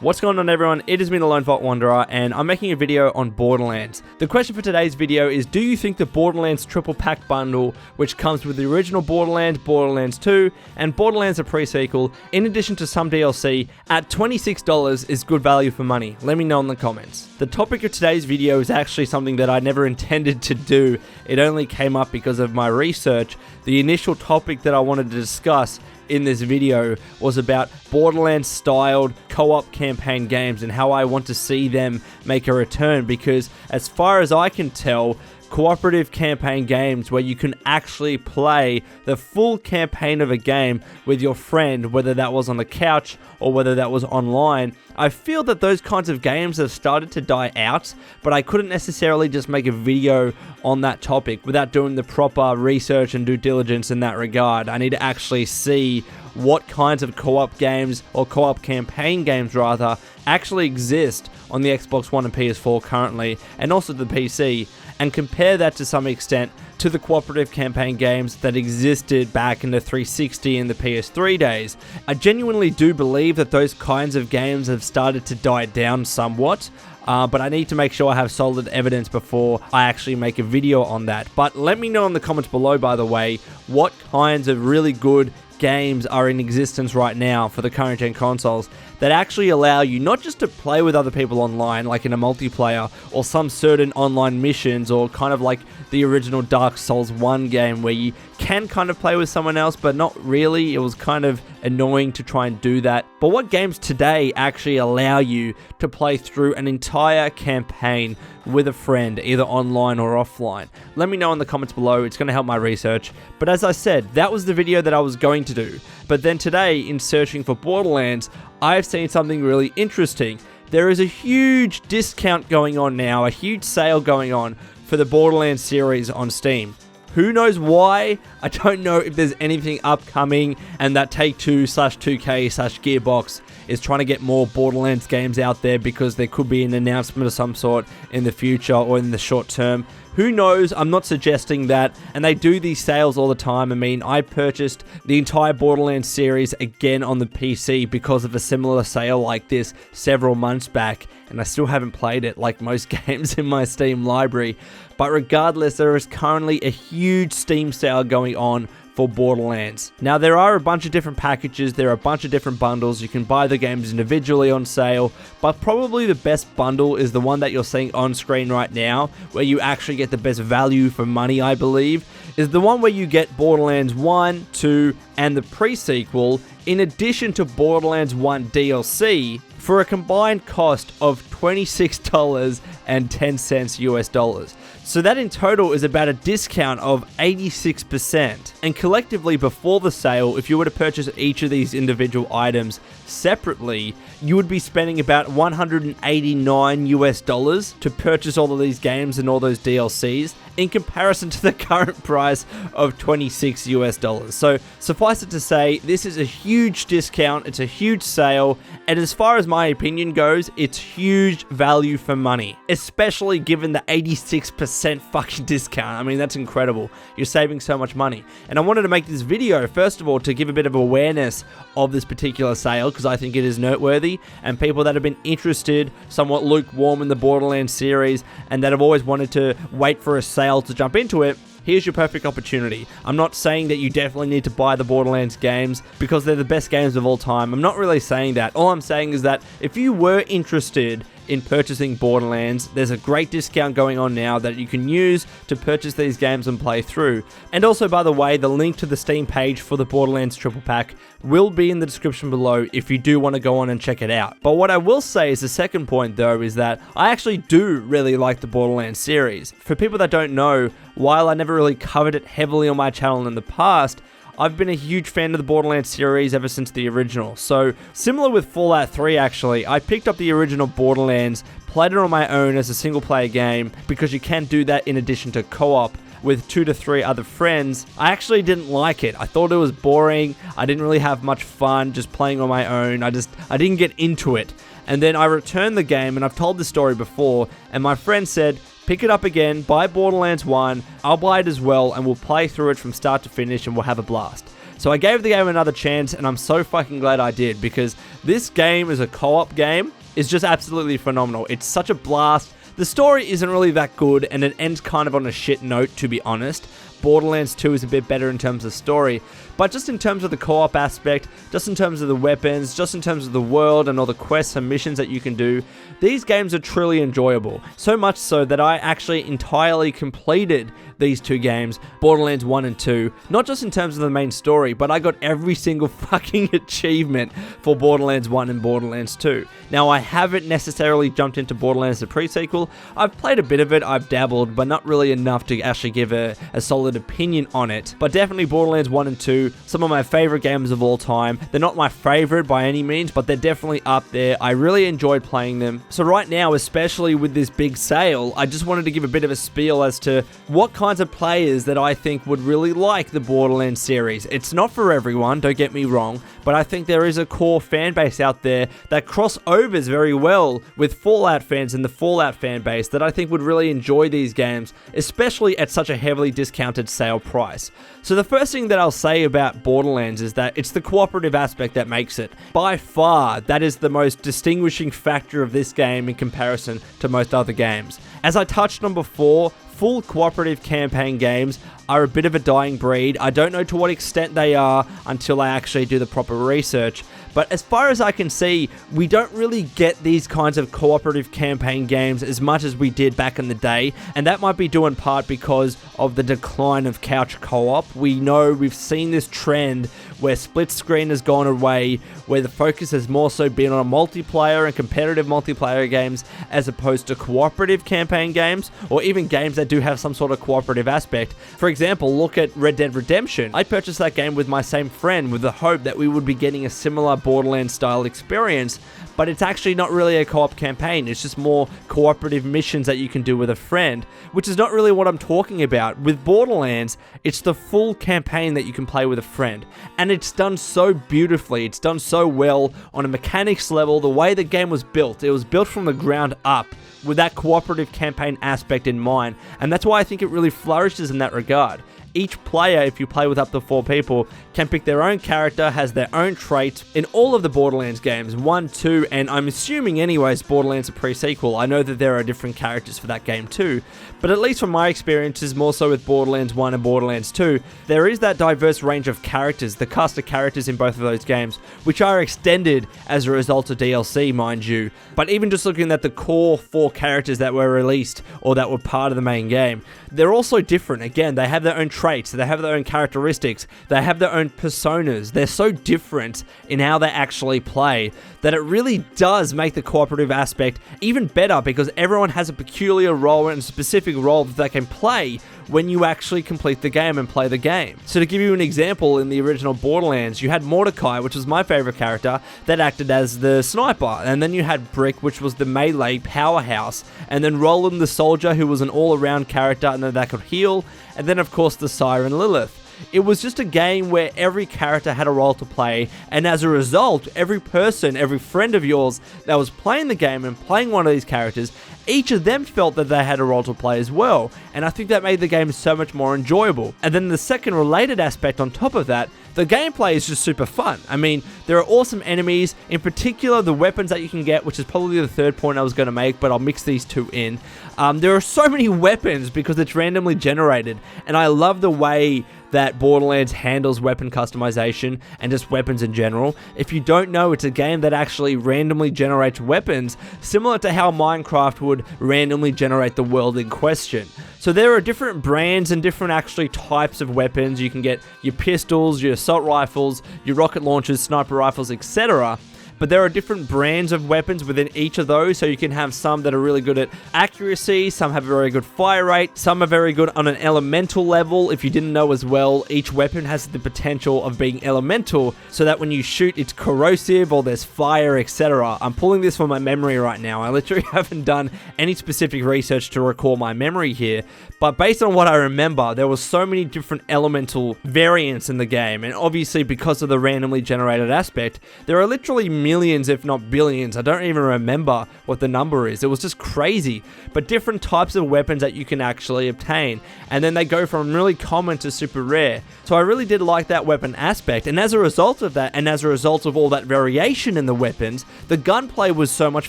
What's going on, everyone? It is me, the Lone Vault Wanderer, and I'm making a video on Borderlands. The question for today's video is, do you think the Borderlands triple pack bundle, which comes with the original Borderlands, Borderlands 2, and Borderlands a pre-sequel, in addition to some DLC, at $26 is good value for money? Let me know in the comments. The topic of today's video is actually something that I never intended to do. It only came up because of my research. The initial topic that I wanted to discuss in this video was about Borderlands styled co-op campaign games and how I want to see them make a return, because as far as I can tell, cooperative campaign games where you can actually play the full campaign of a game with your friend, whether that was on the couch or whether that was online, I feel that those kinds of games have started to die out, but I couldn't necessarily just make a video on that topic without doing the proper research and due diligence in that regard. I need to actually see what kinds of co-op games, or co-op campaign games rather, actually exist on the Xbox One and PS4 currently, and also the PC, and compare that to some extent to the cooperative campaign games that existed back in the 360 and the PS3 days. I genuinely do believe that those kinds of games have started to die down somewhat, but I need to make sure I have solid evidence before I actually make a video on that. But let me know in the comments below, by the way, what kinds of really good games are in existence right now for the current gen consoles that actually allow you not just to play with other people online, like in a multiplayer, or some certain online missions, or kind of like the original Dark Souls 1 game where you can kind of play with someone else, but not really. It was kind of annoying to try and do that. But what games today actually allow you to play through an entire campaign with a friend, either online or offline? Let me know in the comments below. It's going to help my research. But as I said, that was the video that I was going to do. But then today, in searching for Borderlands, I've seen something really interesting. There is a huge discount going on now, a huge sale going on for the Borderlands series on Steam. Who knows why? I don't know if there's anything upcoming and that Take-Two/2K/Gearbox is trying to get more Borderlands games out there because there could be an announcement of some sort in the future or in the short term. Who knows? I'm not suggesting that, and they do these sales all the time. I mean, I purchased the entire Borderlands series again on the PC because of a similar sale like this several months back, and I still haven't played it like most games in my Steam library. But regardless, there is currently a huge Steam sale going on for Borderlands. Now, there are a bunch of different packages, there are a bunch of different bundles. You can buy the games individually on sale, but probably the best bundle is the one that you're seeing on screen right now, where you actually get the best value for money, I believe, is the one where you get Borderlands 1, 2, and the pre-sequel, in addition to Borderlands 1 DLC, for a combined cost of $26.10 US dollars. So that in total is about a discount of 86%. And collectively, before the sale, if you were to purchase each of these individual items separately, you would be spending about $189 US dollars to purchase all of these games and all those DLCs, in comparison to the current price of $26 US dollars. So suffice it to say, this is a huge discount, it's a huge sale, and as far as my opinion goes, it's huge value for money, especially given the 86% fucking discount. I mean, that's incredible. You're saving so much money. And I wanted to make this video, first of all, to give a bit of awareness of this particular sale, because I think it is noteworthy, and people that have been interested, somewhat lukewarm in the Borderlands series, and that have always wanted to wait for a sale to jump into it, here's your perfect opportunity. I'm not saying that you definitely need to buy the Borderlands games because they're the best games of all time. I'm not really saying that. All I'm saying is that if you were interested in purchasing Borderlands, there's a great discount going on now that you can use to purchase these games and play through. And also, by the way, the link to the Steam page for the Borderlands triple pack will be in the description below if you do want to go on and check it out. But what I will say is the second point, though, is that I actually do really like the Borderlands series. For people that don't know, while I never really covered it heavily on my channel in the past, I've been a huge fan of the Borderlands series ever since the original. So, similar with Fallout 3 actually, I picked up the original Borderlands, played it on my own as a single player game, because you can do that in addition to co-op with 2 to 3 other friends. I actually didn't like it. I thought it was boring. I didn't really have much fun just playing on my own. I didn't get into it. And then I returned the game, and I've told this story before, and my friend said, pick it up again, buy Borderlands 1, I'll buy it as well, and we'll play through it from start to finish and we'll have a blast. So I gave the game another chance, and I'm so fucking glad I did, because this game as a co-op game is just absolutely phenomenal. It's such a blast. The story isn't really that good, and it ends kind of on a shit note, to be honest. Borderlands 2 is a bit better in terms of story, but just in terms of the co-op aspect, just in terms of the weapons, just in terms of the world and all the quests and missions that you can do, these games are truly enjoyable. So much so that I actually entirely completed these two games, Borderlands 1 and 2, not just in terms of the main story, but I got every single fucking achievement for Borderlands 1 and Borderlands 2. Now, I haven't necessarily jumped into Borderlands the pre-sequel. I've played a bit of it, I've dabbled, but not really enough to actually give a solid opinion on it. But definitely Borderlands 1 and 2, some of my favorite games of all time. They're not my favorite by any means, but they're definitely up there. I really enjoyed playing them. So right now, especially with this big sale, I just wanted to give a bit of a spiel as to what kinds of players that I think would really like the Borderlands series. It's not for everyone, don't get me wrong, but I think there is a core fan base out there that crossovers very well with Fallout fans and the Fallout fan base that I think would really enjoy these games, especially at such a heavily discounted sale price. So the first thing that I'll say about Borderlands is that it's the cooperative aspect that makes it. By far, that is the most distinguishing factor of this game in comparison to most other games. As I touched on before, full cooperative campaign games are a bit of a dying breed. I don't know to what extent they are until I actually do the proper research. But as far as I can see, we don't really get these kinds of cooperative campaign games as much as we did back in the day. And that might be due in part because of the decline of couch co-op. We know we've seen this trend where split screen has gone away, where the focus has more so been on multiplayer and competitive multiplayer games as opposed to cooperative campaign games, or even games that do have some sort of cooperative aspect. For example, look at Red Dead Redemption. I purchased that game with my same friend with the hope that we would be getting a similar Borderlands style experience, but it's actually not really a co-op campaign. It's just more cooperative missions that you can do with a friend, which is not really what I'm talking about. With Borderlands, it's the full campaign that you can play with a friend, and it's done so beautifully. It's done so well on a mechanics level. The way the game was built, it was built from the ground up with that cooperative campaign aspect in mind, and that's why I think it really flourishes in that regard. Each player, if you play with up to 4 people, can pick their own character, has their own traits. In all of the Borderlands games, 1, 2, and I'm assuming anyways Borderlands a pre-sequel, I know that there are different characters for that game too, but at least from my experiences, more so with Borderlands 1 and Borderlands 2, there is that diverse range of characters, the cast of characters in both of those games, which are extended as a result of DLC, mind you. But even just looking at the core 4 characters that were released, or that were part of the main game, they're also different. Again, they have their own traits, they have their own characteristics, they have their own personas. They're so different in how they actually play that it really does make the cooperative aspect even better, because everyone has a peculiar role and a specific role that they can play when you actually complete the game and play the game. So to give you an example, in the original Borderlands, you had Mordecai, which was my favorite character, that acted as the sniper, and then you had Brick, which was the melee powerhouse, and then Roland the soldier, who was an all-around character and then that could heal, and then of course the Siren Lilith. It was just a game where every character had a role to play, and as a result, every person, every friend of yours that was playing the game and playing one of these characters, each of them felt that they had a role to play as well, and I think that made the game so much more enjoyable. And then the second related aspect on top of that, the gameplay is just super fun. I mean, there are awesome enemies, in particular the weapons that you can get, which is probably the third point I was going to make, but I'll mix these two in. There are so many weapons because it's randomly generated, and I love the way that Borderlands handles weapon customization and just weapons in general. If you don't know, it's a game that actually randomly generates weapons, similar to how Minecraft would randomly generate the world in question. So there are different brands and different actually types of weapons. You can get your pistols, your assault rifles, your rocket launchers, sniper rifles, etc. But there are different brands of weapons within each of those, so you can have some that are really good at accuracy, some have a very good fire rate, some are very good on an elemental level. If you didn't know as well, each weapon has the potential of being elemental, so that when you shoot it's corrosive or there's fire, etc. I'm pulling this from my memory right now. I literally haven't done any specific research to recall my memory here, but based on what I remember, there were so many different elemental variants in the game, and obviously because of the randomly generated aspect, there are literally millions, if not billions. I don't even remember what the number is. It was just crazy. But different types of weapons that you can actually obtain. And then they go from really common to super rare. So I really did like that weapon aspect. And as a result of that, and as a result of all that variation in the weapons, the gunplay was so much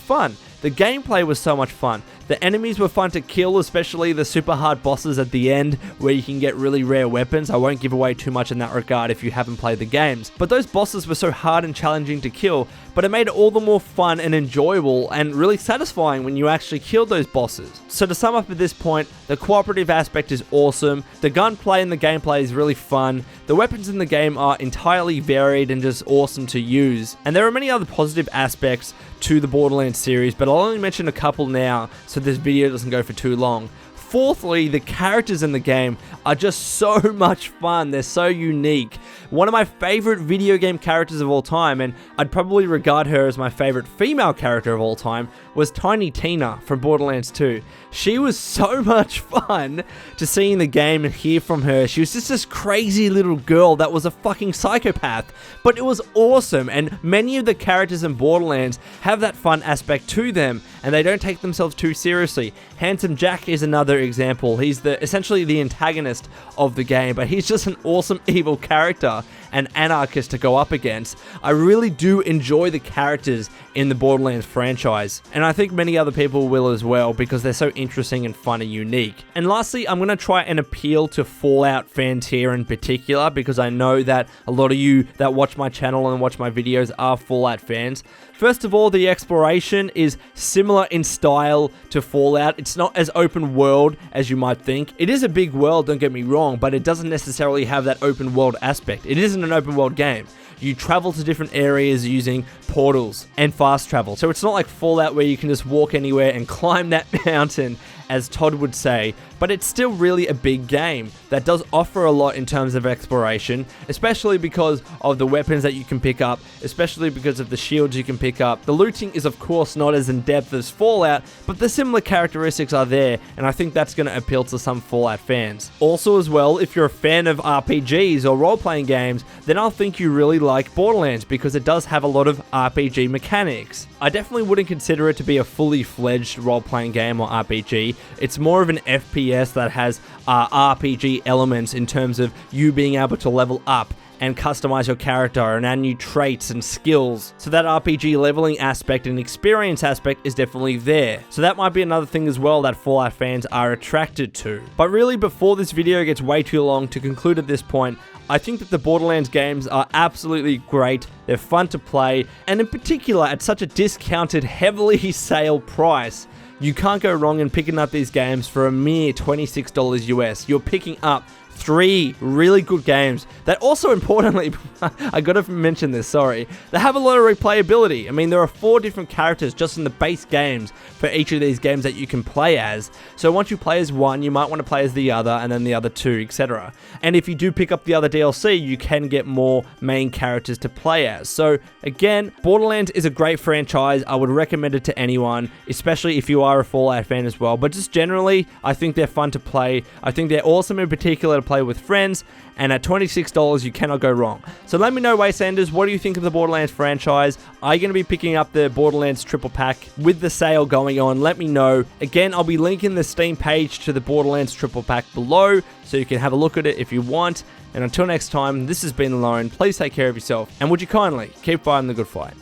fun. The gameplay was so much fun. The enemies were fun to kill, especially the super hard bosses at the end where you can get really rare weapons. I won't give away too much in that regard if you haven't played the games. But those bosses were so hard and challenging to kill, but it made it all the more fun and enjoyable and really satisfying when you actually killed those bosses. So to sum up at this point, the cooperative aspect is awesome. The gunplay and the gameplay is really fun. The weapons in the game are entirely varied and just awesome to use. And there are many other positive aspects to the Borderlands series, but I'll only mention a couple now so this video doesn't go for too long. Fourthly, the characters in the game are just so much fun. They're so unique. One of my favorite video game characters of all time, and I'd probably regard her as my favorite female character of all time, was Tiny Tina from Borderlands 2. She was so much fun to see in the game and hear from her. She was just this crazy little girl that was a fucking psychopath, but it was awesome, and many of the characters in Borderlands have that fun aspect to them, and they don't take themselves too seriously. Handsome Jack is another example. He's essentially the antagonist of the game, but he's just an awesome evil character and anarchist to go up against. I really do enjoy the characters in the Borderlands franchise, and I think many other people will as well because they're so interesting and fun and unique. And lastly, I'm going to try and appeal to Fallout fans here in particular because I know that a lot of you that watch my channel and watch my videos are Fallout fans. First of all, the exploration is similar in style to Fallout. It's not as open world as you might think. It is a big world, don't get me wrong, but it doesn't necessarily have that open world aspect. It isn't an open world game. You travel to different areas using portals and fast travel. So it's not like Fallout where you can just walk anywhere and climb that mountain, as Todd would say, but it's still really a big game that does offer a lot in terms of exploration, especially because of the weapons that you can pick up, especially because of the shields you can pick up. The looting is of course not as in depth as Fallout, but the similar characteristics are there, and I think that's going to appeal to some Fallout fans. Also as well, if you're a fan of RPGs or role-playing games, then I'll think you really like Borderlands because it does have a lot of RPG mechanics. I definitely wouldn't consider it to be a fully fledged role-playing game or RPG. It's more of an FPS that has RPG elements in terms of you being able to level up and customize your character and add new traits and skills. So that RPG leveling aspect and experience aspect is definitely there. So that might be another thing as well that Fallout fans are attracted to. But really, before this video gets way too long, to conclude at this point, I think that the Borderlands games are absolutely great. They're fun to play, and in particular at such a discounted, heavily sale price, you can't go wrong in picking up these games for a mere $26 US. You're picking up 3 really good games that also, importantly, I gotta mention this, sorry, they have a lot of replayability. I mean, there are 4 different characters just in the base games for each of these games that you can play as. So once you play as one, you might want to play as the other, and then the other 2, etc. And if you do pick up the other DLC, you can get more main characters to play as. So again, Borderlands is a great franchise. I would recommend it to anyone, especially if you are a Fallout fan as well. But just generally, I think they're fun to play. I think they're awesome in particular to play with friends, and at $26 you cannot go wrong. So let me know, Wastelanders, what do you think of the Borderlands franchise? Are you going to be picking up the Borderlands triple pack with the sale going on? Let me know. Again, I'll be linking the Steam page to the Borderlands triple pack below, so you can have a look at it if you want. And until next time, this has been Lauren. Please take care of yourself, and would you kindly keep fighting the good fight.